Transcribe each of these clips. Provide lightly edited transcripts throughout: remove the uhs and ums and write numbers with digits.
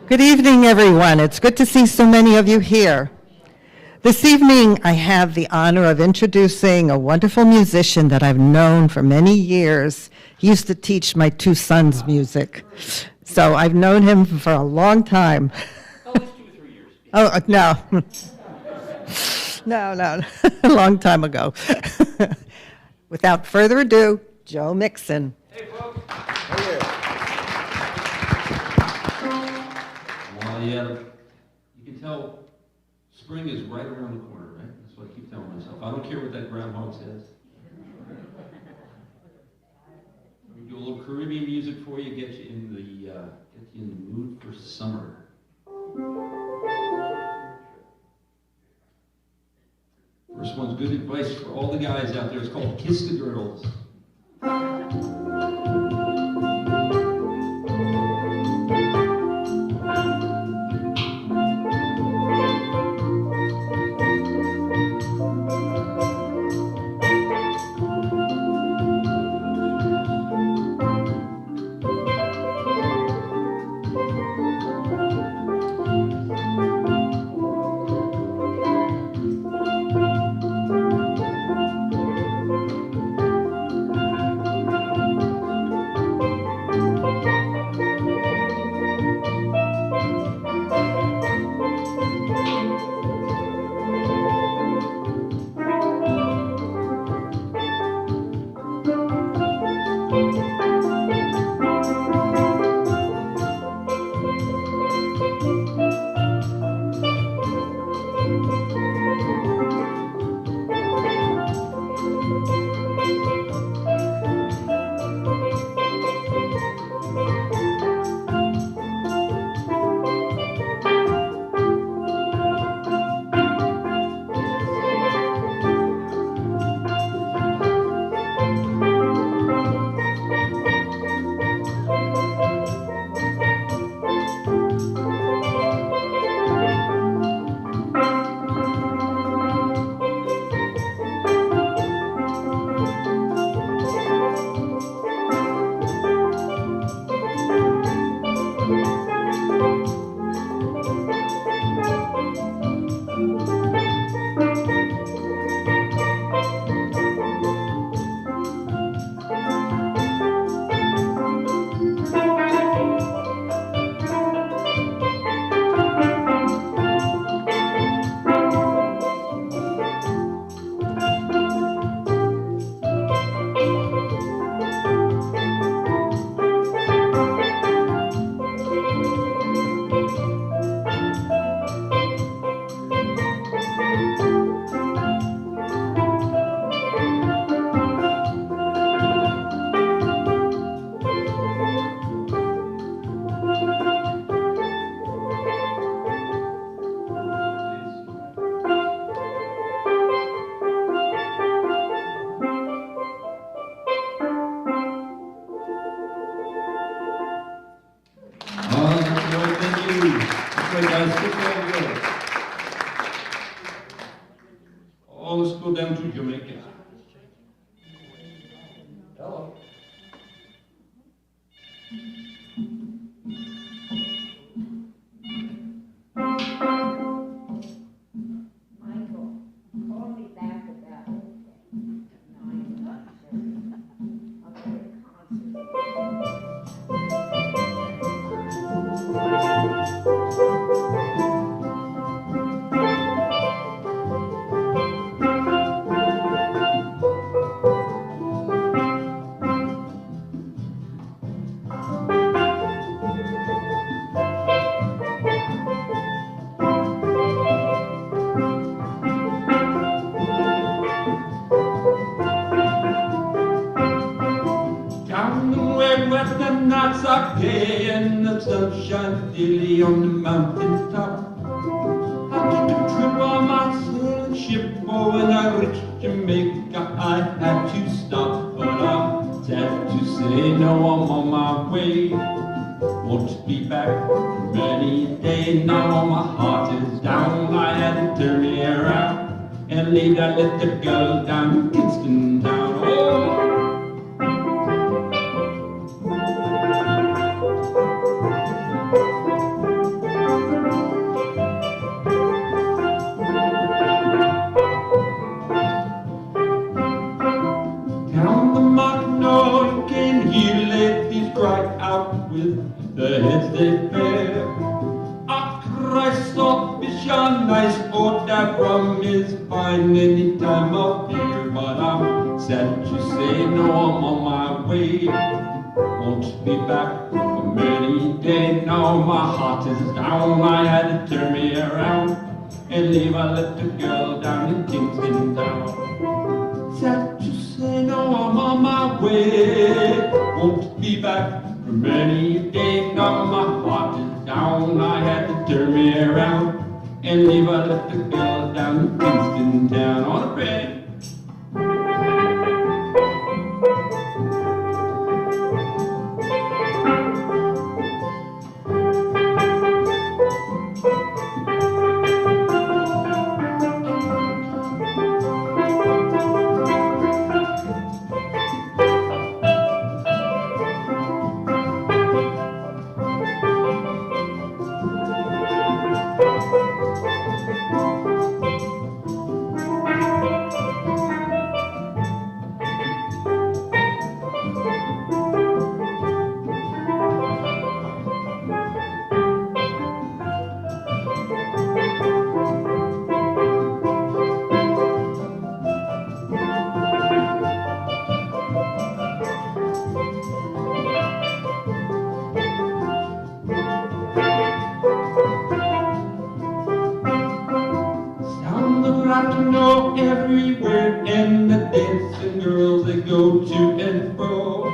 Good evening, everyone. It's good to see so many of you here. This evening, I have the honor of introducing a wonderful musician that I've known for many years. He used to teach my two sons music, so I've known him for a long time. At least 2 or 3 years. Oh, no. No, a long time ago. Without further ado, Joe Mixon. Hey, folks. Hey there. Well, you can tell spring is right around the corner, right? That's what I keep telling myself. I don't care what that groundhog says. We do a little Caribbean music for you, get you in the mood for summer. First one's good advice for all the guys out there. It's called Kiss the Girls. Oh, let's go down to Jamaica. Hello. Michael, call me back about 9. I'll go to concert. Down the way where the nights are gay and the sun shines daily on the mountain top. I took a trip on my sailing ship, for when I reached Jamaica I had to stop. But I'm sad to say no, I'm on my way. Won't be back many days. Now my heart is down, I had to turn me around and leave that little girl down in Kingston town. Oh. they fair. A Christ of vision, nice order from is fine any time of year. But I'm sad to say no, I'm on my way. Won't be back for many days. Now my heart is down, I had to turn me around and leave a little girl down in Kingston town. Sad to say no, I'm on my way. Won't be back for many days. Now my heart is down, I had to turn me around and leave a little girl down in Kingston town on a train. I know everywhere, and the dancing girls they go to and fro.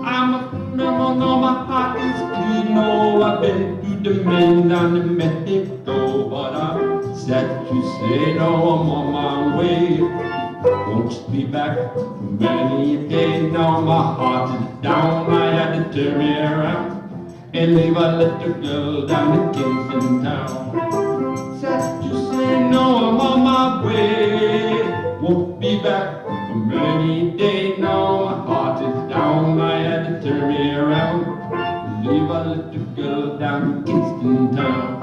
I'm a phenomenal, my heart is clean. Oh, I've been through the men down in Mexico, but I'm sad to say no, I'm on my way. Won't be back for many days. Now my heart is down, I had to turn me around and leave a little girl down in Kingston town. Sad to say no, I'm on my way. Won't be back for many days. Now my heart is down, I had to turn me around, leave a little girl down in Kingston town.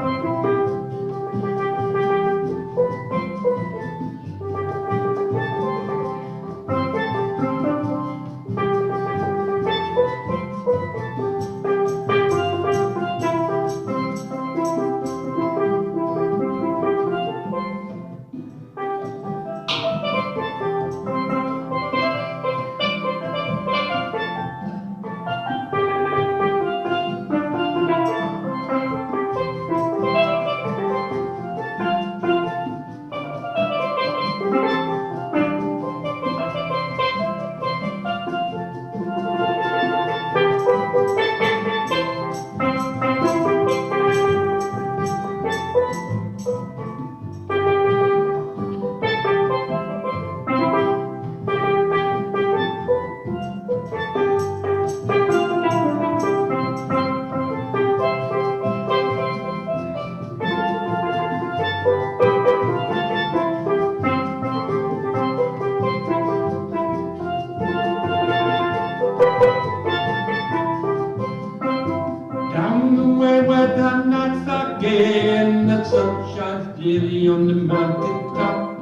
Where the nights are gay and the sun shines daily on the mountain top.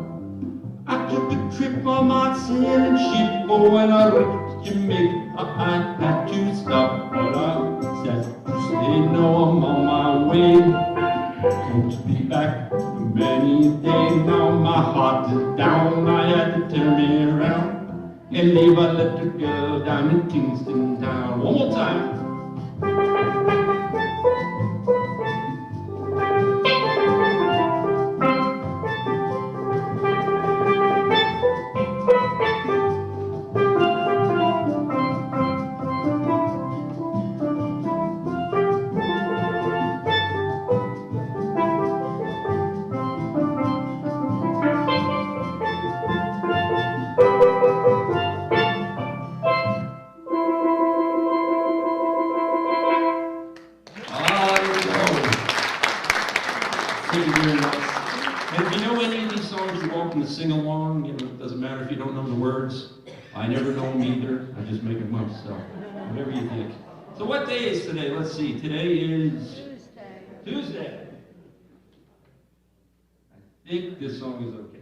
I took a trip on my sailing ship, oh, when I reached Jamaica, I had to stop. But I'm sad to say no, I'm on my way. Won't be back for many days. Now my heart is down, I had to turn me around and leave a little girl down in Kingston town. One more time. Sing along, you know, it doesn't matter if you don't know the words. I never know them either. I just make them up, so whatever you think. So what day is today? Let's see. Today is Tuesday. I think this song is okay.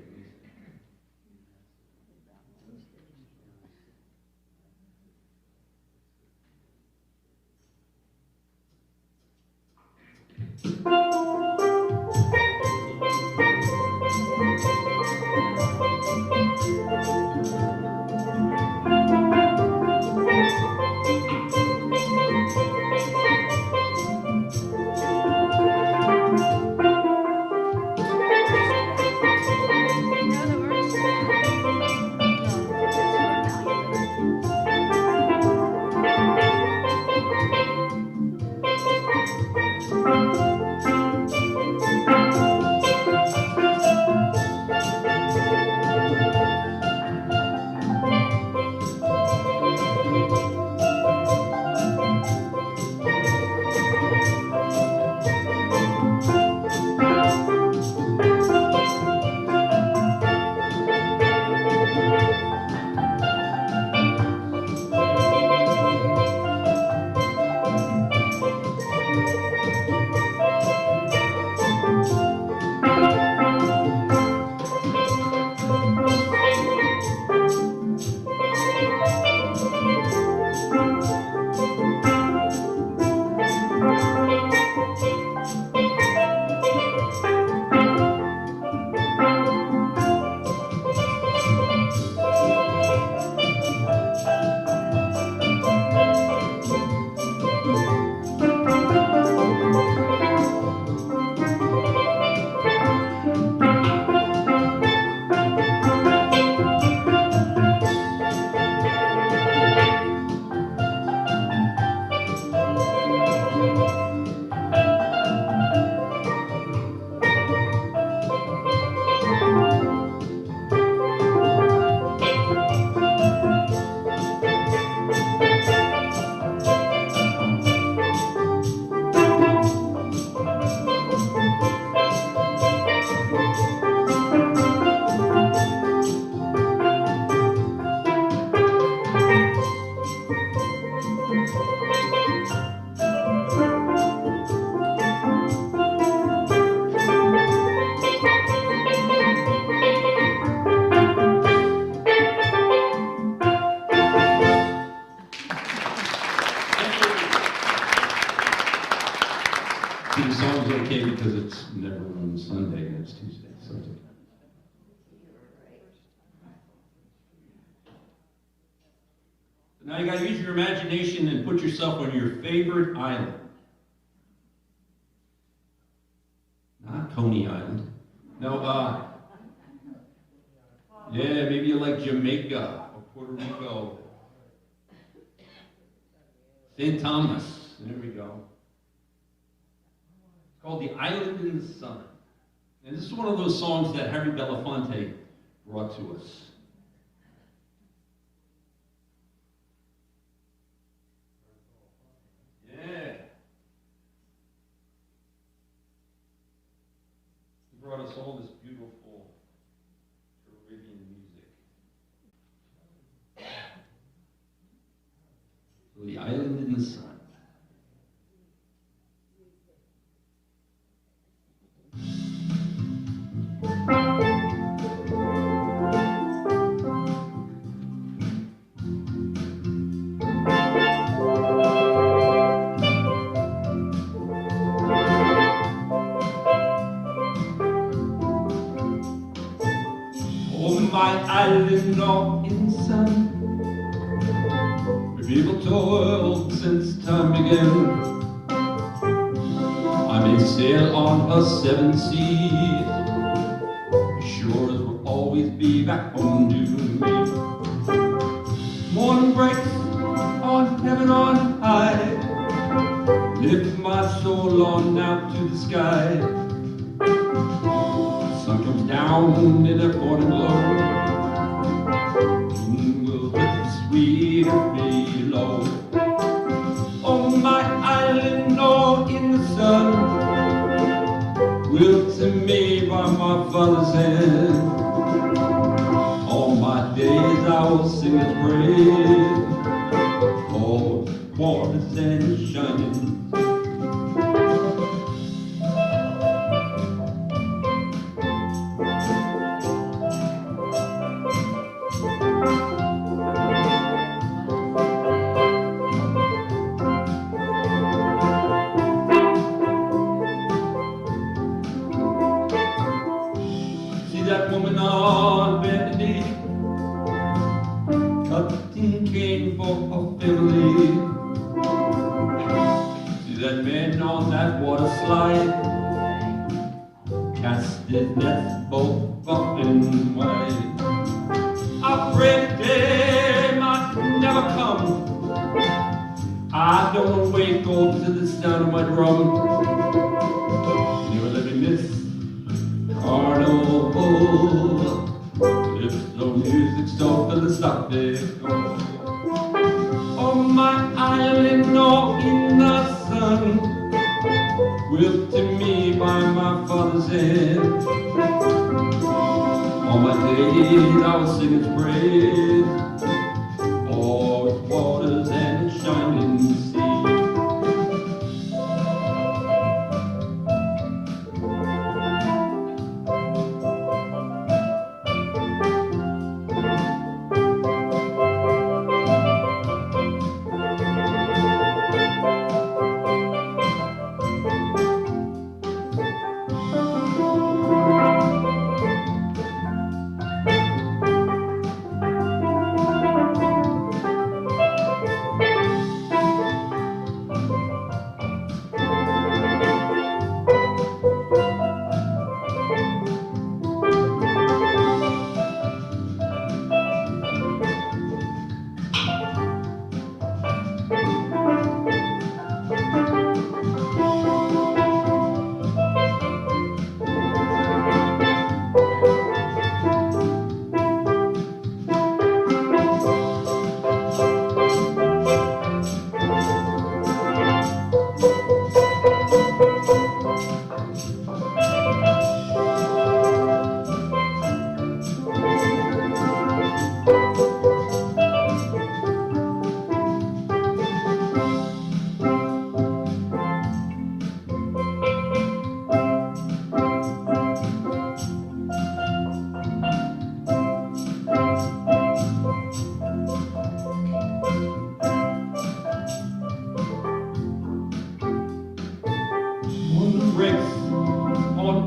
The song's okay because it's never on Sunday and it's Tuesday, so it's okay. Now you gotta use your imagination and put yourself on your favorite island. Not Coney Island. No, yeah, maybe you like Jamaica or Puerto Rico. St. Thomas, there we go. It's called The Island in the Sun. And this is one of those songs that Harry Belafonte brought to us. Yeah. He brought us all this beautiful Caribbean music. So The Island in the Sun. My island all in the sun, where people toiled since time began. I may sail on her seven seas, the shores will always be back home to me. Morning breaks on heaven on high, lift my soul on out to the sky. Sun comes down in a morning glow, moon will hit sweet below. Oh, my island, all in the sun, built to me by my father's hand. All my days I will sing his praise, all waters and shining. heavily. See that man on that water slide cast his nets both up and wide. I pray the day might never come. I don't wake up to the sound of my drum. Never let me miss carnival. If the music's so philosophical. On my island or in the sun, whipped to me by my father's hand. All my days I was singing praise, all its waters and its shining sea.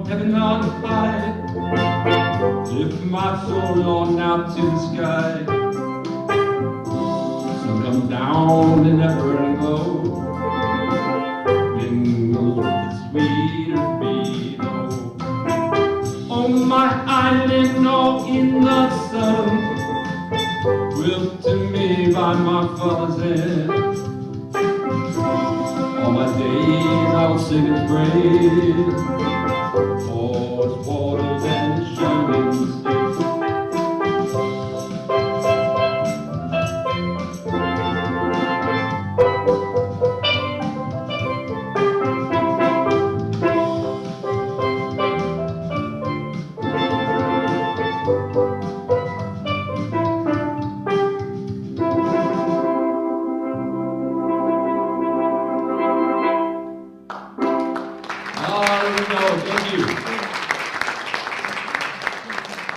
Heaven on high, lift my soul on out to the sky. Sun comes down in that burning glow, mingles with the sweeter beat. On my island or in the sun, willed to me by my father's hand. All my days I will sing his praise, for its waters and its shining sea. There we go. Thank you.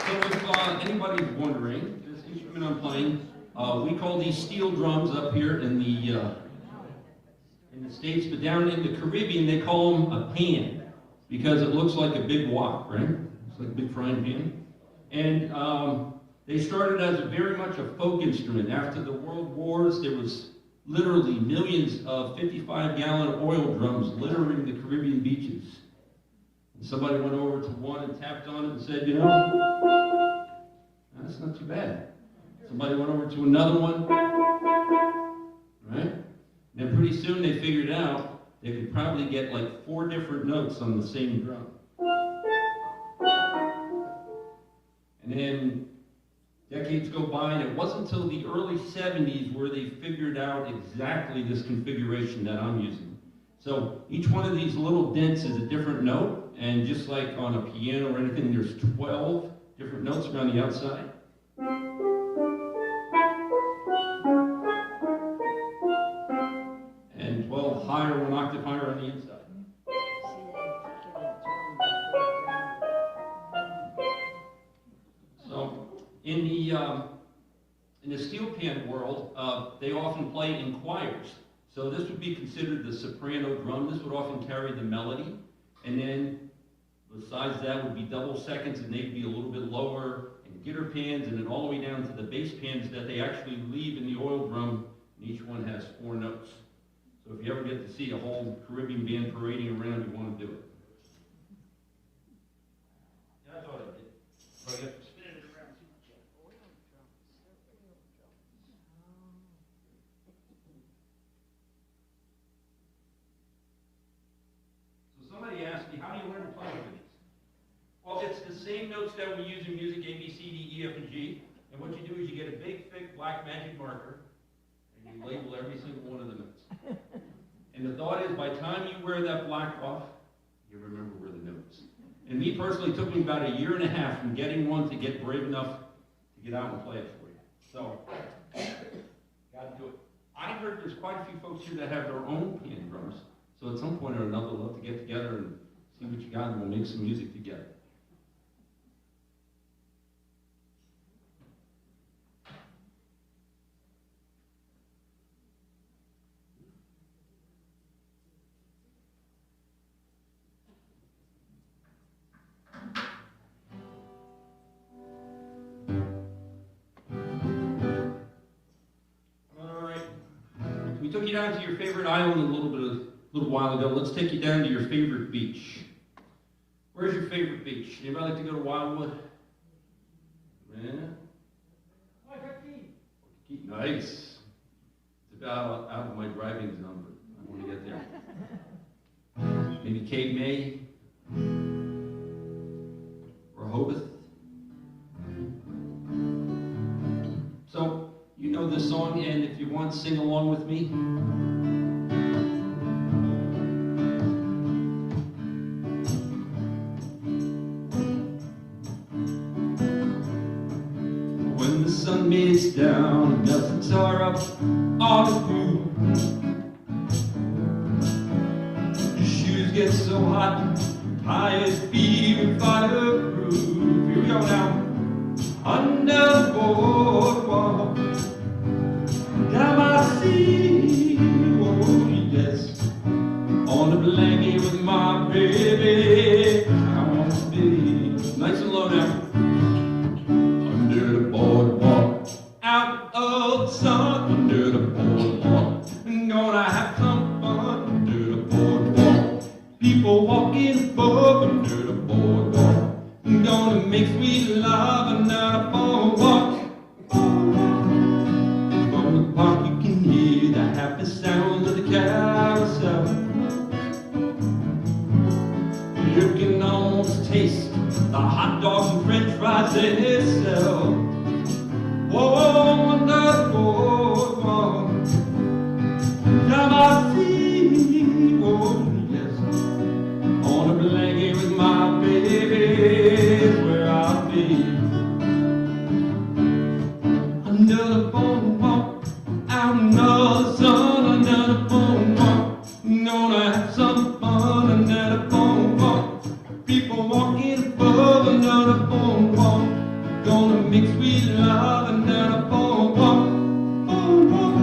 So if anybody's wondering, this instrument I'm playing, we call these steel drums up here in the States, but down in the Caribbean they call them a pan because it looks like a big wok, right? It's like a big frying pan. And they started as very much a folk instrument. After the World Wars, there was literally millions of 55-gallon oil drums littering the Caribbean beaches. And somebody went over to one and tapped on it and said, you know, that's not too bad. Somebody went over to another one, right? And then pretty soon they figured out they could probably get like 4 different notes on the same drum. And then decades go by, and it wasn't until the early 70s where they figured out exactly this configuration that I'm using. So each one of these little dents is a different note, and just like on a piano or anything, there's 12 different notes around the outside. And 12 higher, 1 octave higher on the inside. So in the steel pan world, they often play in choirs. So this would be considered the soprano drum. This would often carry the melody. And then besides that would be double seconds, and they'd be a little bit lower, and gitter pans, and then all the way down to the bass pans that they actually leave in the oil drum and each one has 4 notes. So if you ever get to see a whole Caribbean band parading around, you want to do it. Yeah, I thought I did. But I got to spin it around too much. So somebody asked me, how do you learn to play with these? Well, it's the same notes that we use in music, A, B, C, D, E, F, and G. And what you do is you get a big, thick, black magic marker, and you label every single one of the notes. And the thought is, by the time you wear that black off, you remember where the notes. And me personally, it took me about 1.5 years from getting one to get brave enough to get out and play it for you. So, got to do it. I heard there's quite a few folks here that have their own piano drummers. So at some point or another, we'll have to get together and see what you got, and we'll make some music together. We took you down to your favorite island a little while ago. Let's take you down to your favorite beach. Where's your favorite beach? Anybody like to go to Wildwood? Yeah. Nice. It's about out of my driving zone, but I want to get there. Maybe Cape May or Hobith. So, you know this song, and if you want, sing along with me. When the sun beats down and melts the tar up all the groove, your shoes get so hot, tires fever fireproof. Here we go now. Under the boardwalk, down by the sea, oh yes, on the blanket with my baby, I want to be nice and low now. Under the boardwalk, out of the sun, under the boardwalk, I'm gonna have some fun. Under the boardwalk, people walking above, under the boardwalk, I'm gonna make sweet love under the boardwalk. From the park you can hear the happy sounds of the carousel. You can almost taste the hot dogs and french fries they sell. Oh, under the boardwalk, down by the sea, oh yes, on a blanket with my baby is where I'll be. Under the boardwalk, out under the sun, under the boardwalk, I'm gonna have some fun under the boardwalk. People walking above under the boardwalk, gonna make sweet love under the boardwalk. Boardwalk.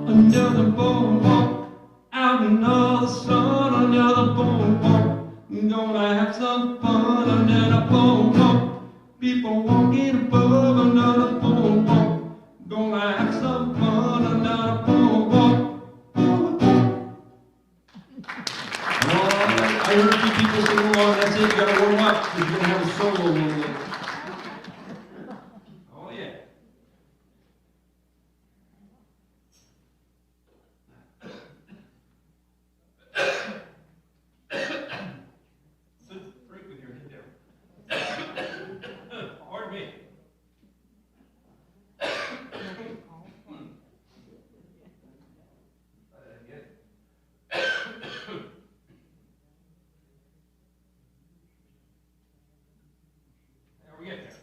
Under the boardwalk, out under the sun, under the boardwalk, I'm gonna have some fun under the boardwalk. People walking above under the boardwalk, gonna have some fun under the boardwalk. Boardwalk. I heard a few people sing along. That's it. You gotta warm up because you're gonna have a solo a little later. Oh yeah. Drink with your head down. Pardon me. We get there.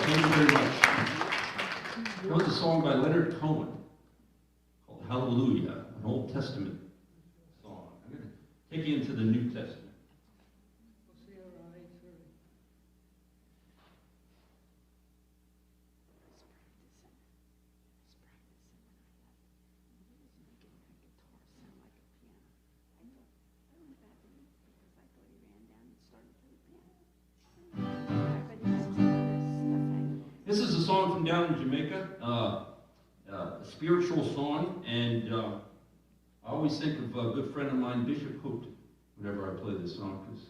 Thank you very much. That was a song by Leonard Cohen called Hallelujah, an Old Testament song. I'm going to take you into the New Testament. We'll see you around 8:30. This is a song from down in Jamaica, a spiritual song, and I always think of a good friend of mine, Bishop Hoot, whenever I play this song, because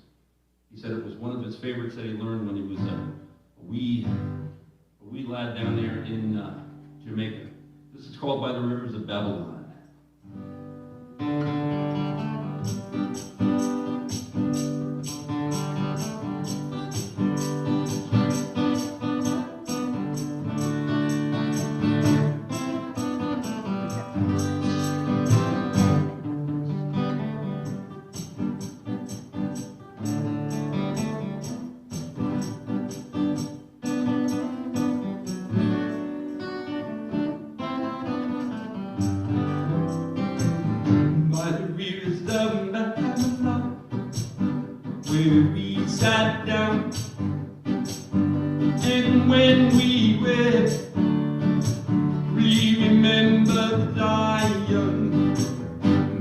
he said it was one of his favorites that he learned when he was a wee lad down there in Jamaica. This is called By the Rivers of Babylon. Zion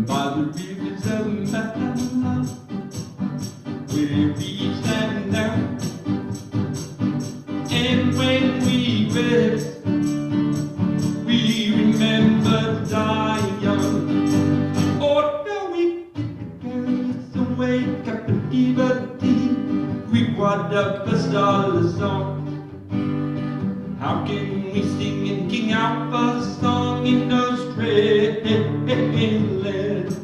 by the rivers of Maryland, where we stand down. And when we rest, we remember Zion. Oh, no, we carry us away, captivity. We quad up a starless song. How can we sing in King Alpha's song in those great land?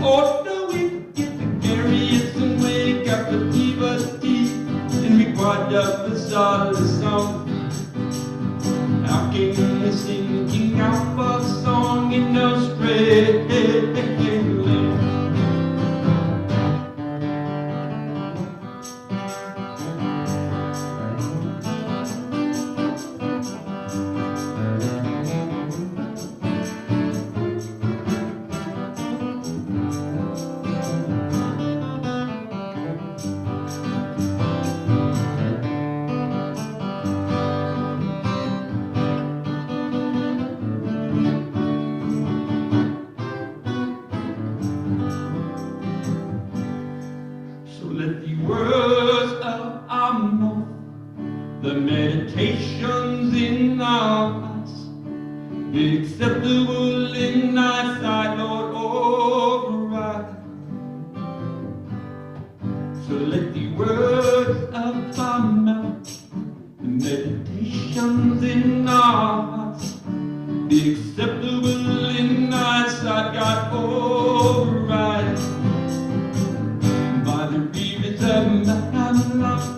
Oh, no, we get to carry us away, captivity, and we quad up a starless song. How can we sing in King Alpha's song in those great land? So let the words of our mouth, the meditations in our hearts, be acceptable in thy sight, Lord, override. So let the words of our mouth, the meditations in our hearts, be acceptable in thy sight, God, override. By the rivers of Maryland,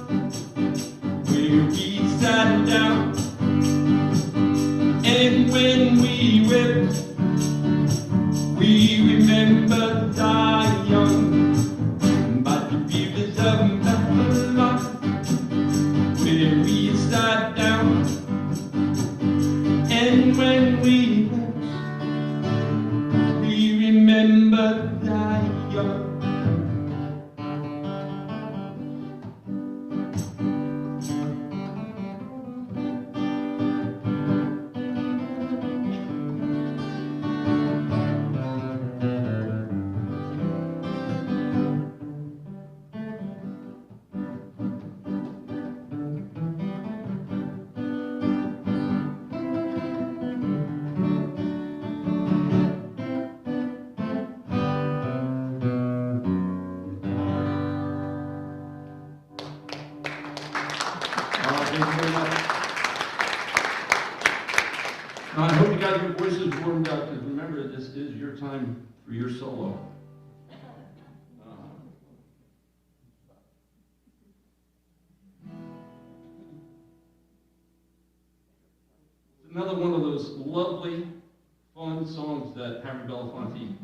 where we sat down, and when we wept, we remember Zion. By the rivers of Maryland, where we sat down, and when we wept, we remember Zion. Thank you very much. Now, I hope you got your voices warmed up, because remember, this is your time for your solo. It's another one of those lovely, fun songs that Harry Belafonte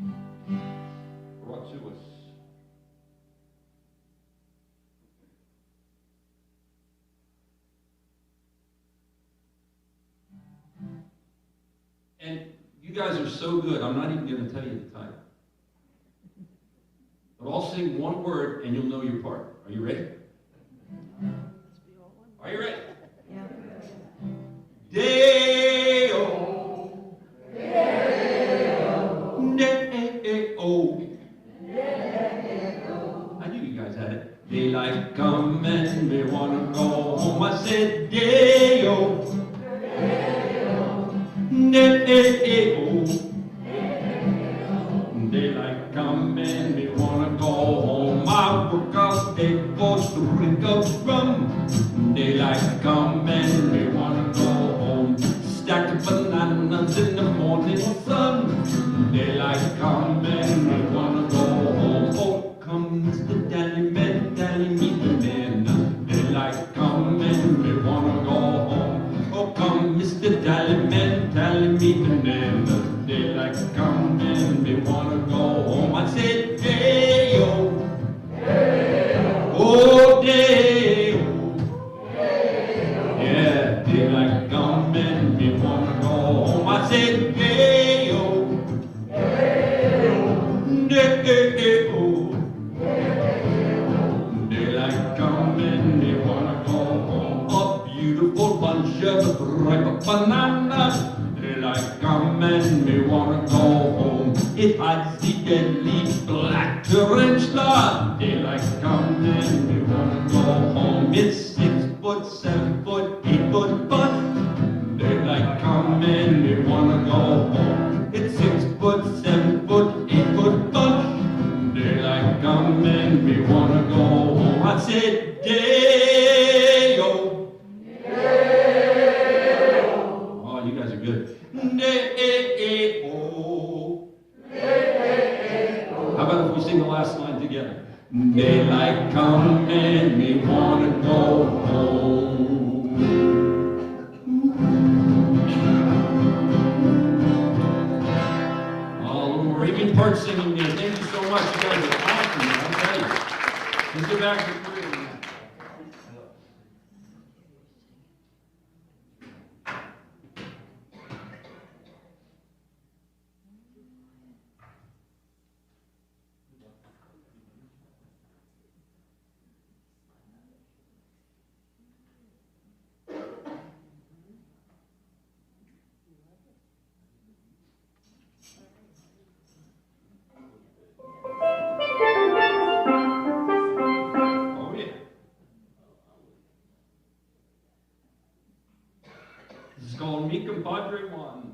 brought to us. And you guys are so good, I'm not even going to tell you the title. But I'll sing one word and you'll know your part. Are you ready? Are you ready? Yeah. Day-o, day-o, I knew you guys had it. Daylight come and me wanna go home. I said day-o, day-o, daylight come and me wanna go home. I work all day for the drink of rum. Daylight come and me wanna go home. Stack of bananas in the morning sun. Daylight come and me wanna go home. Oh, come Mr. Tallyman, tally me the man. Daylight come and me wanna go home. Oh, come Mr. Tallyman, tally me the man. Daylight come and me wanna go home. I said day-o, oh day-o, yeah, daylight come and me wanna go home. I said day-o, day-o, daylight come and me wanna go home. A beautiful bunch of ripe bananas. Daylight come and me wanna go home. It hides the deadly black tarantula. Daylight come and me wanna go home. It's 6 foot, 7 foot, 8 foot bunch. Daylight come and me wanna go home. It's 6 foot, 7 foot, 8 foot bunch. Daylight come and me wanna go home. I said, day-o. Oh, you guys are good. Day-o. How about if we sing the last line together? Daylight come and me wanna go home. Oh, a little Arabian part singing there. Thank you so much. You guys are awesome. I'll tell you. Let's get back to the Caribbean. Oh, yeah. This is called Mi Compadre One.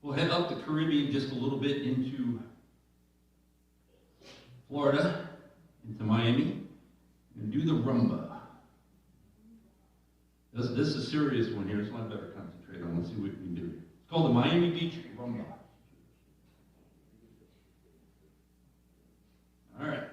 We'll head up the Caribbean just a little bit into Florida, into Miami, and do the rumba. This is a serious one here, so I better concentrate on. Let's see what we can do. It's called the Miami Beach Rumba. All right.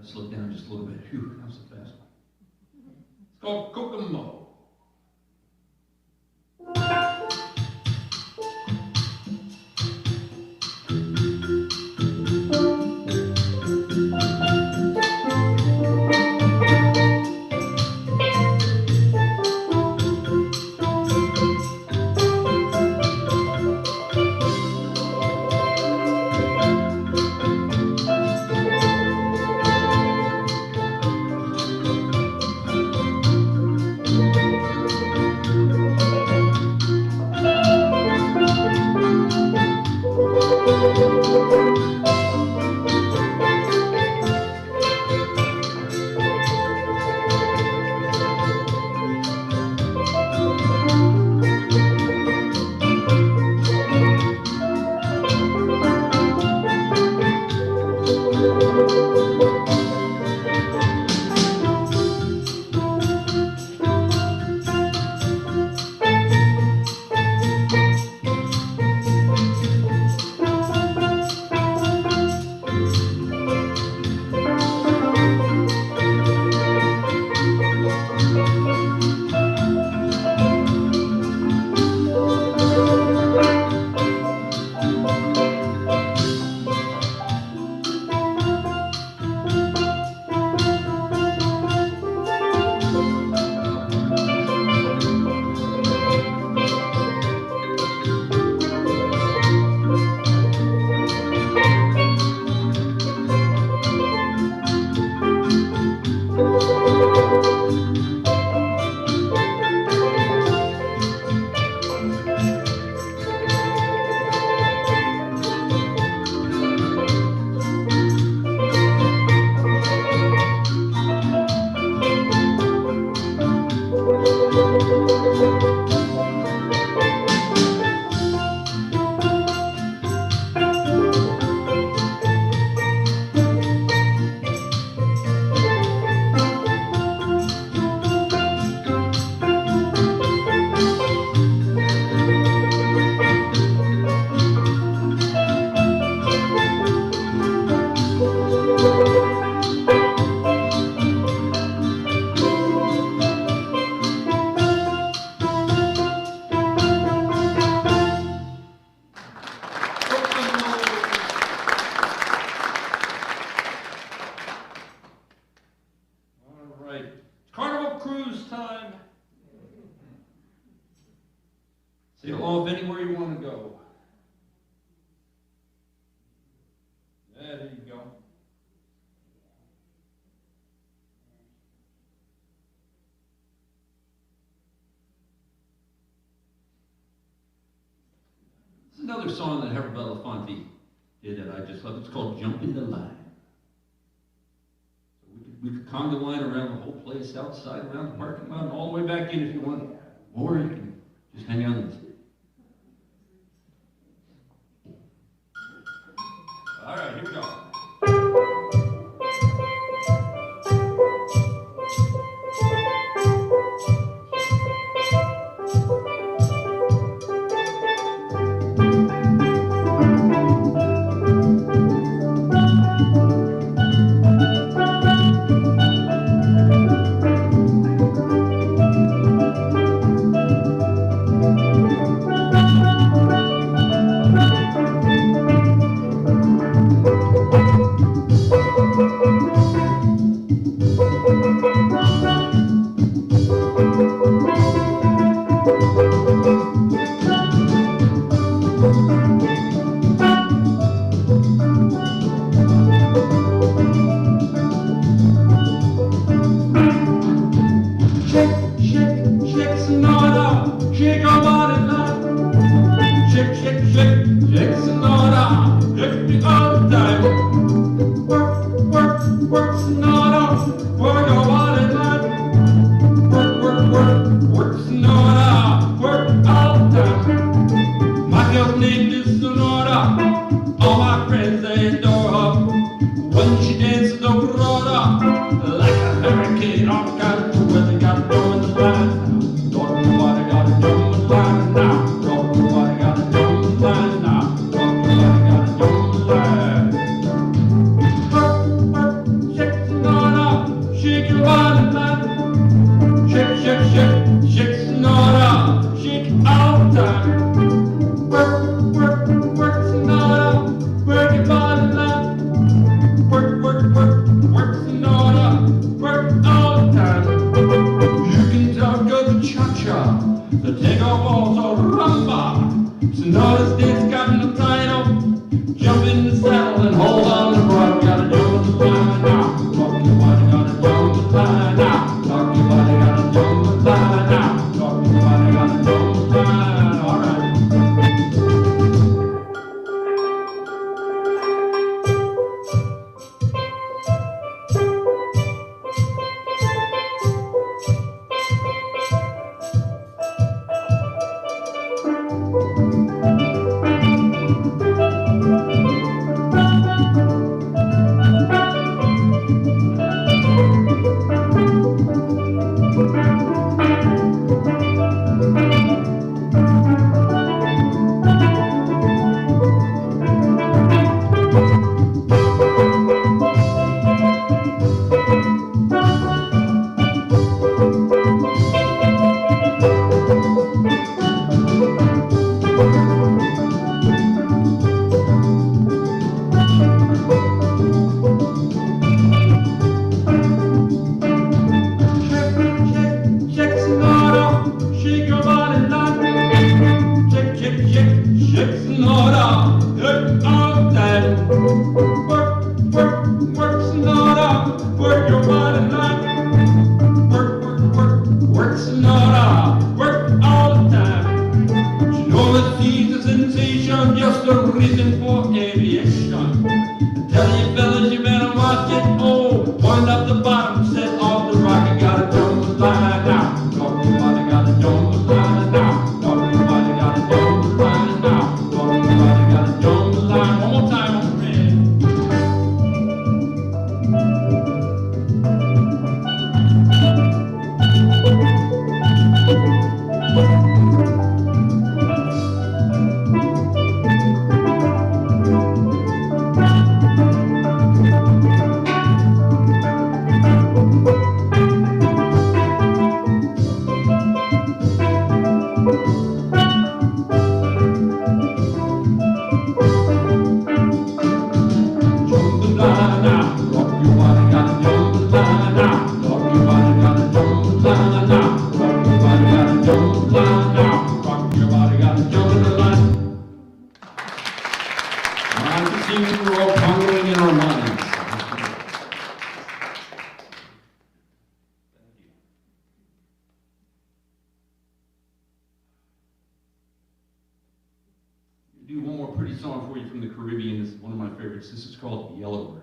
I slowed down just a little bit. Phew, that was a fast one. It's called Kokomo. All right, Carnival Cruise time. Sail off anywhere you want to go. Yeah, there you go. This is another song that Herbert Belafonte did that I just love. It's called Jumping the Line. We could conga line around the whole place, outside, around the parking lot, and all the way back in if you want. Or you can just hang out and all right, here we go. Check about getting old. Wind up the bottom, set off the rock. You gotta jump the line now. Everybody gotta jump the line now. Everybody gotta jump the line now. Everybody gotta jump the line. One more time on the red. Jump the line now. Rock your body, gotta jump the line now. Rock your body, gotta jump the line now. Rock your body, gotta jump the line now. Rock your body, gotta jump the line. I can see we're all pondering in our minds. Do one more pretty song for you from the Caribbean. This is one of my favorites. This is called Yellowbird.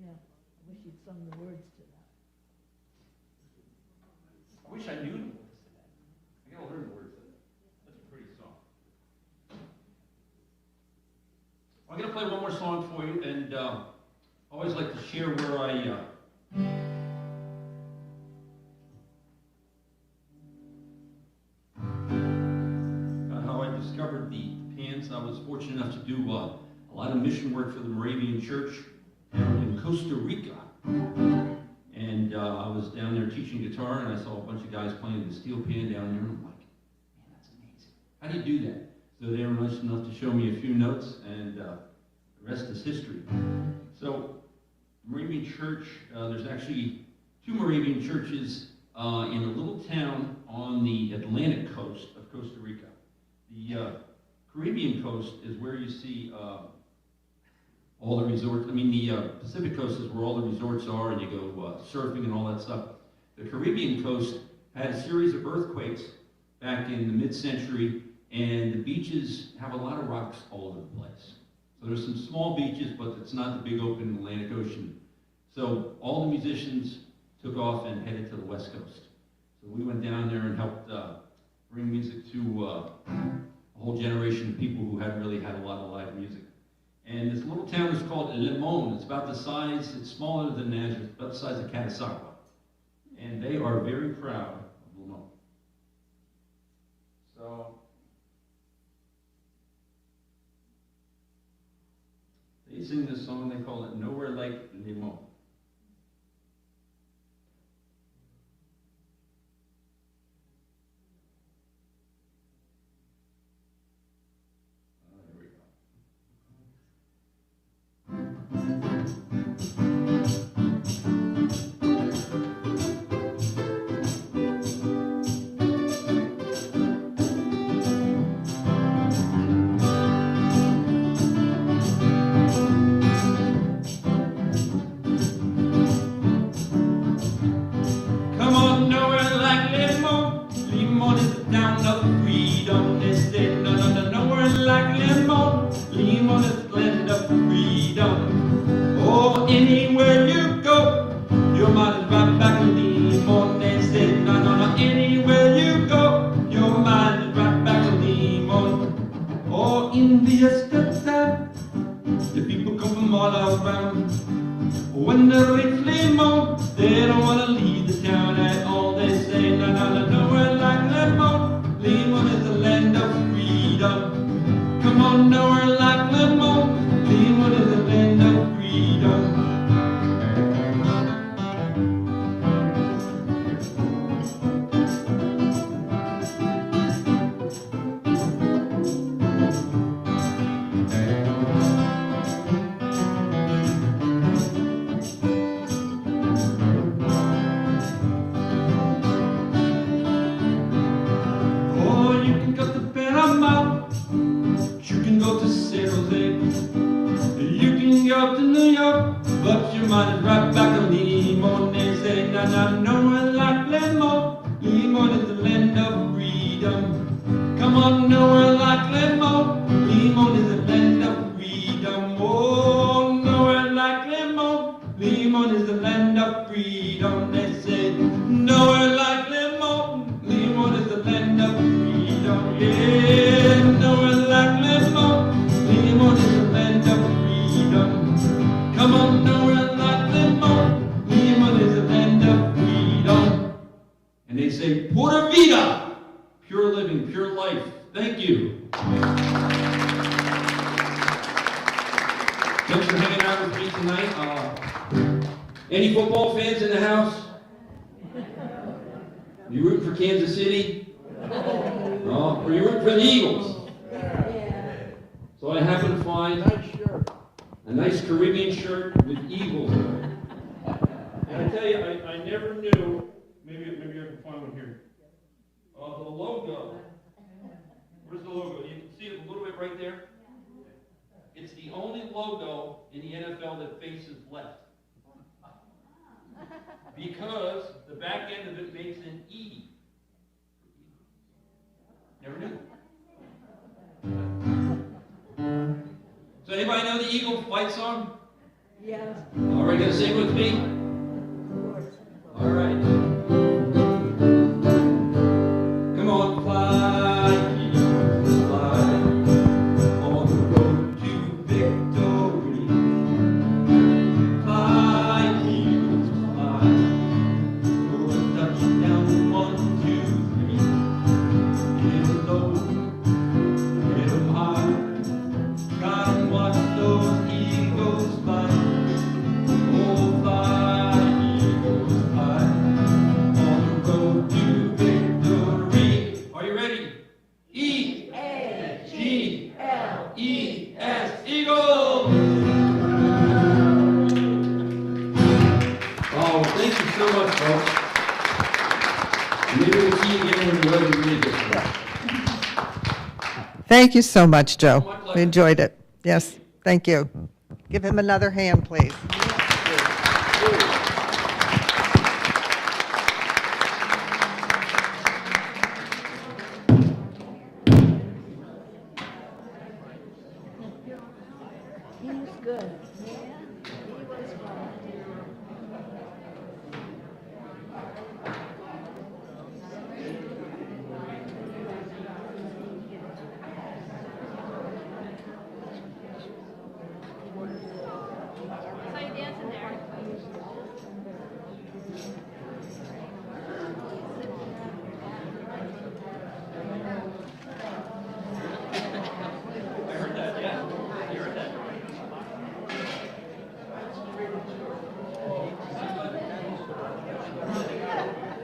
Yeah, I wish you'd sung the words to that. I wish I knew the words to that. I gotta learn the words to that. That's a pretty song. I'm gonna play one more song for you, and I always like to share where how I discovered the pans. I was fortunate enough to do a lot of mission work for the Moravian Church down in Costa Rica. And I was down there teaching guitar, and I saw a bunch of guys playing the steel pan down there, and I'm like, man, that's amazing. How do you do that? So they were nice enough to show me a few notes, and the rest is history. So, Moravian Church, there's actually two Moravian churches in a little town on the Atlantic coast of Costa Rica. The Caribbean coast is where you see all the resorts. I mean, the Pacific coast is where all the resorts are, and you go surfing and all that stuff. The Caribbean coast had a series of earthquakes back in the mid-century, and the beaches have a lot of rocks all over the place. So there's some small beaches, but it's not the big open Atlantic Ocean. So all the musicians took off and headed to the West Coast. So we went down there and helped bring music to a whole generation of people who hadn't really had a lot of live music. And this little town is called Limon. It's about the size, it's smaller than Nazareth, it's about the size of Catasauqua. And they are very proud of Limon. So, they sing this song, they call it Nowhere Like Limon. When they reach Limon, they don't want to leave the town at all. They say, no, no, no, nowhere like Limon. Limon is the land of freedom. Come on, nowhere like Limon. Limon is the land of freedom. But your mind is right back on Limon. They say, no, no, nowhere like Limon. Limon is the land of freedom. Come on, nowhere like Limon. Limon is the land of freedom. Oh, nowhere like Limon. Limon is the land of freedom. They say, nowhere like Limon. Limon is the land of freedom. Yeah, nowhere like Limon. Limon is the land of freedom. Come on, nowhere like Limon. Limon is the land of freedom. And they say, Pura Vida, pure living, pure life. Thank you. Thanks for hanging out with me tonight. Any football fans in the house? You root for Kansas City? Oh, or you root for the Eagles? So I happen to find a nice Caribbean shirt with eagles on it. And I tell you, I never knew, maybe I can find one here. The logo. Where's the logo? You can see it a little bit right there. It's the only logo in the NFL that faces left. Because the back end of it makes an E. Never knew. So anybody know the Eagle fight song? Yes. All right, gonna sing with me? All right. Come on, fly, Eagles, fly, on the road to victory. Fly, Eagles, fly, for a touchdown, 1, 2, 3. Get 'em low, get 'em high. God, watch those eagles fly. Oh, fly, eagles, fly, on the road to victory. Are you ready? E-A-G-L-E-S, Eagles! Oh, thank you so much, folks. Maybe we'll see you again when the weather really gets better. Thank you so much, Joe. My pleasure. We enjoyed it. Yes, thank you. Give him another hand, please. Good.